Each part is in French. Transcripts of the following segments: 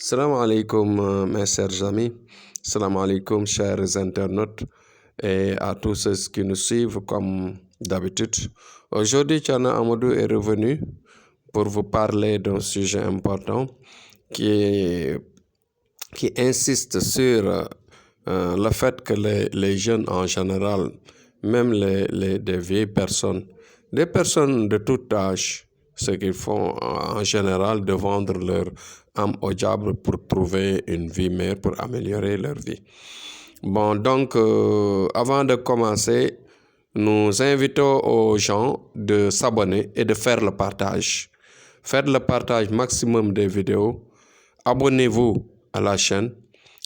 Salam alaikum mes chers amis, salam alaikum chers internautes et à tous ceux qui nous suivent comme d'habitude. Aujourd'hui, Chana Amadou est revenu pour vous parler d'un sujet important qui insiste sur le fait que les jeunes en général, même des vieilles personnes, des personnes de tout âge, ce qu'ils font en général de vendre leur âme au diable pour trouver une vie meilleure, pour améliorer leur vie. Bon, donc, avant de commencer, nous invitons aux gens de s'abonner et de faire le partage. Faites le partage maximum des vidéos. Abonnez-vous à la chaîne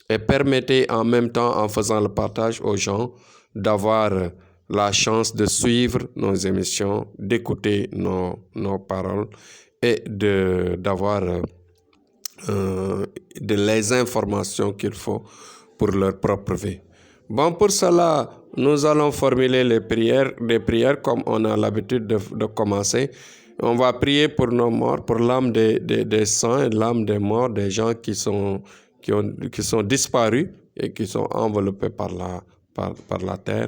et permettez en même temps, en faisant le partage aux gens, d'avoir la chance de suivre nos émissions, d'écouter nos paroles et d'avoir les informations qu'il faut pour leur propre vie. Bon, pour cela, nous allons formuler des prières comme on a l'habitude de commencer. On va prier pour nos morts, pour l'âme des saints et l'âme des morts, des gens qui sont disparus et qui sont enveloppés par la terre.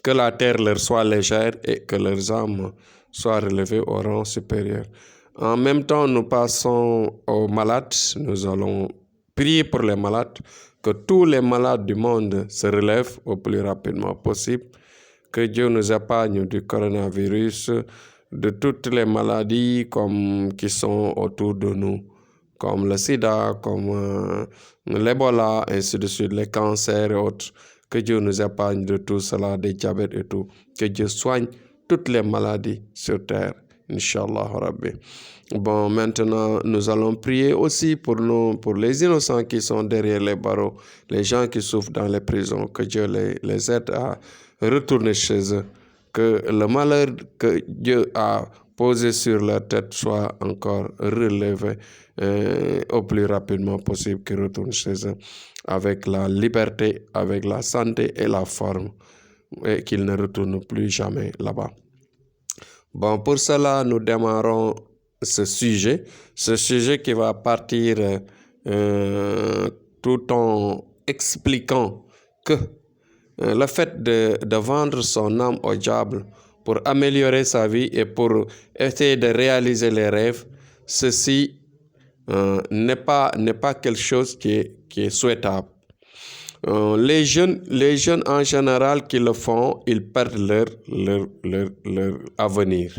Que la terre leur soit légère et que leurs âmes soient relevées au rang supérieur. En même temps, nous passons aux malades. Nous allons prier pour les malades, que tous les malades du monde se relèvent au plus rapidement possible, que Dieu nous épargne du coronavirus, de toutes les maladies qui sont autour de nous, comme le sida, comme l'Ebola, ainsi de suite, les cancers et autres. Que Dieu nous épargne de tout cela, des diabètes et tout. Que Dieu soigne toutes les maladies sur terre. Inch'Allah Rabbi. Bon, maintenant, nous allons prier aussi pour les innocents qui sont derrière les barreaux, les gens qui souffrent dans les prisons, que Dieu les aide à retourner chez eux, que le malheur que Dieu a posé sur leur tête soit encore relevé au plus rapidement possible, qu'ils retournent chez eux avec la liberté, avec la santé et la forme, et qu'ils ne retournent plus jamais là-bas. Bon, pour cela, nous démarrons ce sujet qui va partir tout en expliquant que le fait de vendre son âme au diable pour améliorer sa vie et pour essayer de réaliser les rêves, ceci n'est pas quelque chose qui est souhaitable. Les jeunes en général qui le font, ils perdent leur avenir.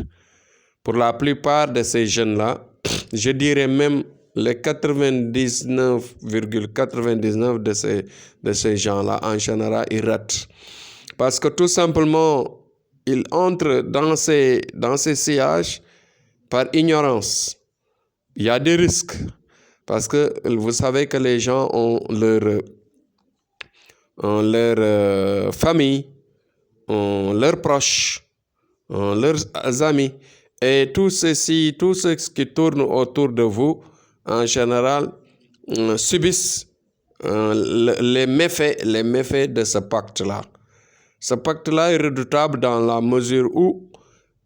Pour la plupart de ces jeunes-là, je dirais même les 99,99 de ces gens-là, en général, ils ratent. Parce que tout simplement, ils entrent dans ces sillages par ignorance. Il y a des risques. Parce que vous savez que les gens ont leur famille, leurs proches, leurs amis. Et tout ce qui tourne autour de vous, en général, subissent les méfaits de ce pacte-là. Ce pacte-là est redoutable dans la mesure où,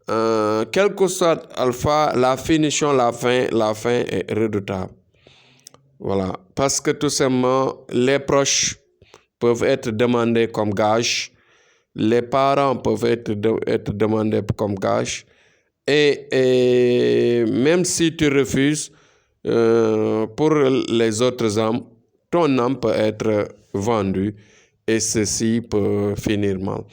quel que soit alpha, la finition, la fin est redoutable. Voilà. Parce que tout simplement, les proches peuvent être demandés comme gage, les parents peuvent être demandés comme gage, et même si tu refuses, pour les autres âmes, ton âme peut être vendue et ceci peut finir mal.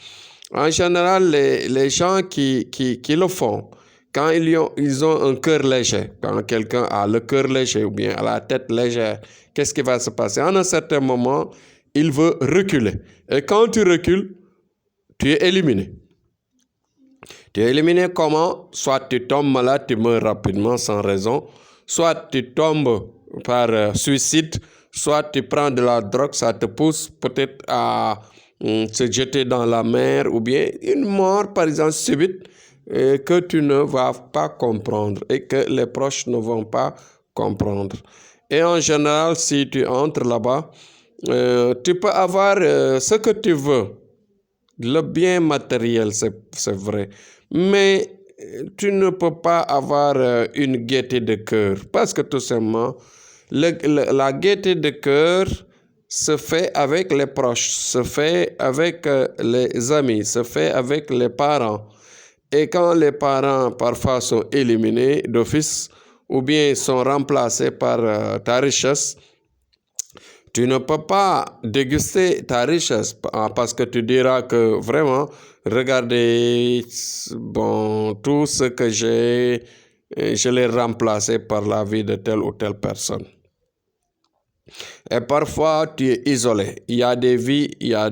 En général, les gens qui le font, quand ils ont un cœur léger, quand quelqu'un a le cœur léger ou bien a la tête légère, qu'est-ce qui va se passer? En un certain moment, il veut reculer. Et quand tu recules, tu es éliminé. Tu es éliminé comment? Soit tu tombes malade, tu meurs rapidement sans raison, soit tu tombes par suicide, soit tu prends de la drogue, ça te pousse peut-être à se jeter dans la mer, ou bien une mort, par exemple, subite, que tu ne vas pas comprendre et que les proches ne vont pas comprendre. Et en général, si tu entres là-bas, tu peux avoir ce que tu veux. Le bien matériel, c'est vrai. Mais tu ne peux pas avoir une gaieté de cœur. Parce que tout simplement, La gaieté de cœur se fait avec les proches, se fait avec les amis, se fait avec les parents. Et quand les parents parfois sont éliminés d'office ou bien sont remplacés par ta richesse, tu ne peux pas déguster ta richesse parce que tu diras que vraiment, regardez, bon, tout ce que j'ai, je l'ai remplacé par la vie de telle ou telle personne. Et parfois, tu es isolé. Il y a des vies, il y a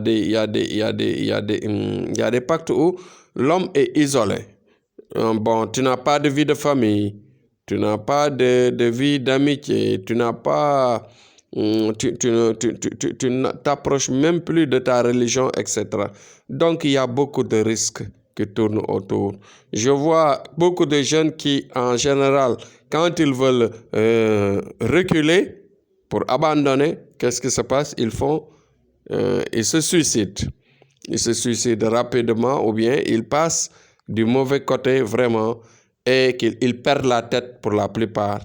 des pactes où l'homme est isolé. Bon, tu n'as pas de vie de famille, tu n'as pas de vie d'amitié, tu n'as pas, tu ne t'approches même plus de ta religion, etc. Donc, il y a beaucoup de risques qui tournent autour. Je vois beaucoup de jeunes qui, en général, quand ils veulent reculer pour abandonner, qu'est-ce qui se passe? Ils se suicident. Ils se suicident rapidement ou bien ils passent du mauvais côté vraiment et qu'ils perdent la tête pour la plupart.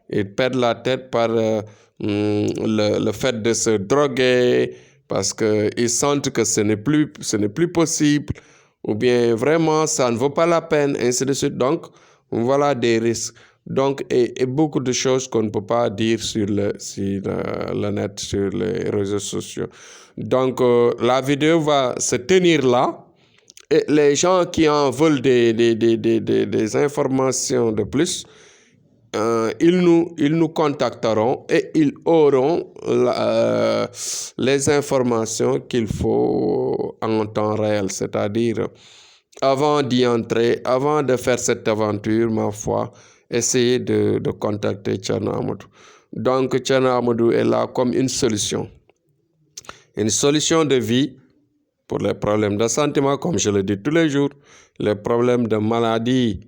Ils perdent la tête par le fait de se droguer parce qu'ils sentent que ce n'est plus possible ou bien vraiment ça ne vaut pas la peine, ainsi de suite. Donc, voilà des risques. Donc, et beaucoup de choses qu'on ne peut pas dire sur le net, sur les réseaux sociaux. Donc, la vidéo va se tenir là. Et les gens qui en veulent des informations de plus, ils nous contacteront et ils auront les informations qu'il faut en temps réel. C'est-à-dire, avant d'y entrer, avant de faire cette aventure, ma foi, essayez de contacter Thierno Amadou. Donc, Thierno Amadou est là comme une solution de vie pour les problèmes de santé, comme je le dis tous les jours, les problèmes de maladies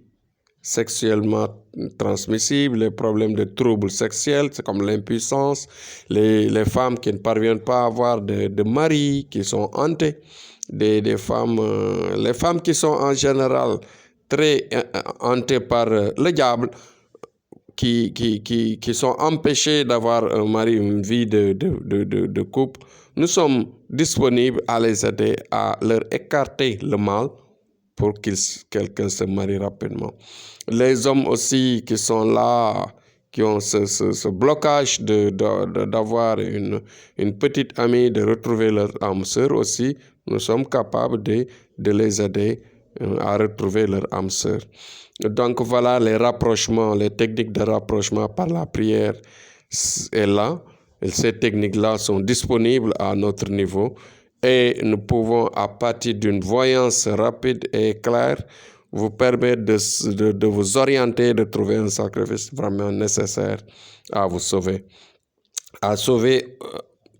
sexuellement transmissibles, les problèmes de troubles sexuels, c'est comme l'impuissance, les femmes qui ne parviennent pas à avoir de mari, qui sont hantées, les femmes qui sont en général très hantées par le diable, qui sont empêchés d'avoir un mari, une vie de couple. Nous sommes disponibles à les aider, à leur écarter le mal pour qu'elles se marient rapidement. Les hommes aussi qui sont là, qui ont ce blocage d'avoir une petite amie, de retrouver leur âme sœur aussi, nous sommes capables de les aider à retrouver leur âme sœur. Donc voilà les rapprochements, les techniques de rapprochement par la prière est là. Et ces techniques-là sont disponibles à notre niveau et nous pouvons, à partir d'une voyance rapide et claire, vous permettre de vous orienter, de trouver un sacrifice vraiment nécessaire à vous sauver. À sauver,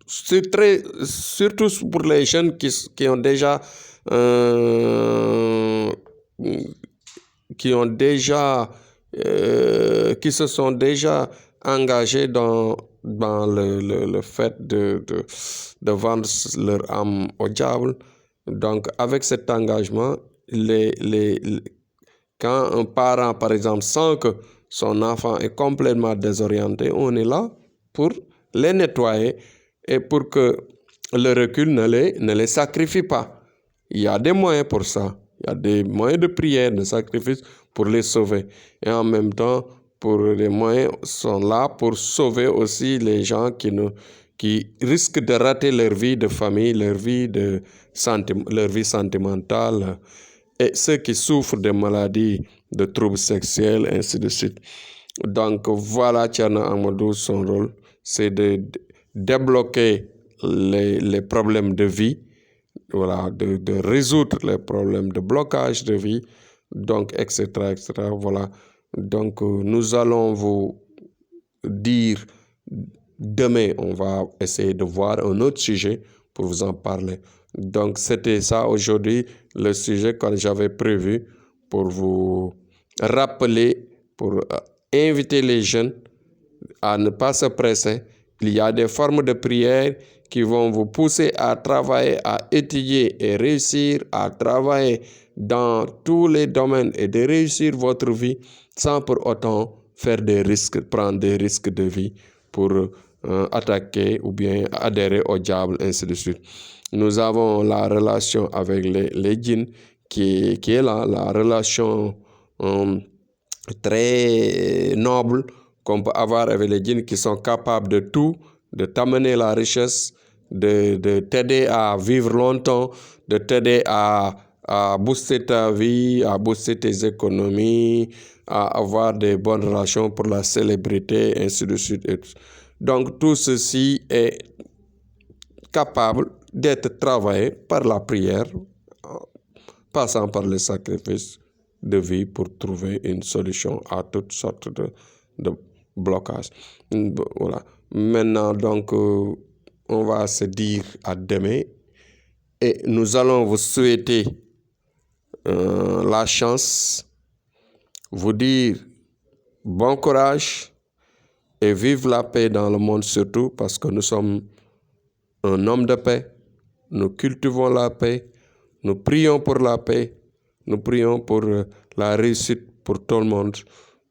surtout pour les jeunes qui ont déjà qui se sont déjà engagés dans le fait de vendre leur âme au diable. Donc, avec cet engagement, quand un parent, par exemple, sent que son enfant est complètement désorienté, on est là pour les nettoyer et pour que le recul ne les sacrifie pas. Il y a des moyens pour ça. Il y a des moyens de prière, de sacrifice pour les sauver. Et en même temps, les moyens sont là pour sauver aussi les gens qui risquent de rater leur vie de famille, leur vie sentimentale, et ceux qui souffrent de maladies, de troubles sexuels, ainsi de suite. Donc voilà, Thierno Amadou, son rôle, c'est de débloquer les problèmes de vie, voilà, de résoudre les problèmes de blocage de vie, donc, etc., etc., voilà. Donc, nous allons vous dire, demain, on va essayer de voir un autre sujet pour vous en parler. Donc, c'était ça aujourd'hui, le sujet que j'avais prévu pour vous rappeler, pour inviter les jeunes à ne pas se presser. Il y a des formes de prière qui vont vous pousser à travailler, à étudier et réussir, à travailler dans tous les domaines et de réussir votre vie sans pour autant faire des risques, prendre des risques de vie pour attaquer ou bien adhérer au diable, ainsi de suite. Nous avons la relation avec les djinns qui est là, la relation très noble qu'on peut avoir avec les djinns qui sont capables de tout, de t'amener la richesse, de t'aider à vivre longtemps, de t'aider à booster ta vie, à booster tes économies, à avoir des bonnes relations pour la célébrité, ainsi de suite. Donc tout ceci est capable d'être travaillé par la prière, passant par le sacrifice de vie pour trouver une solution à toutes sortes de blocages. Voilà. Maintenant, donc, on va se dire à demain et nous allons vous souhaiter la chance, vous dire bon courage et vive la paix dans le monde surtout parce que nous sommes un homme de paix, nous cultivons la paix, nous prions pour la paix, nous prions pour la réussite pour tout le monde.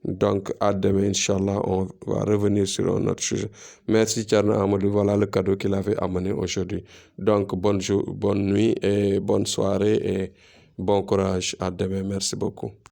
Donc, à demain, Inch'Allah, on va revenir sur un autre sujet. Merci, Tcherna Amadou. Voilà le cadeau qu'il avait amené aujourd'hui. Donc, bonne nuit et bonne soirée et bon courage. À demain. Merci beaucoup.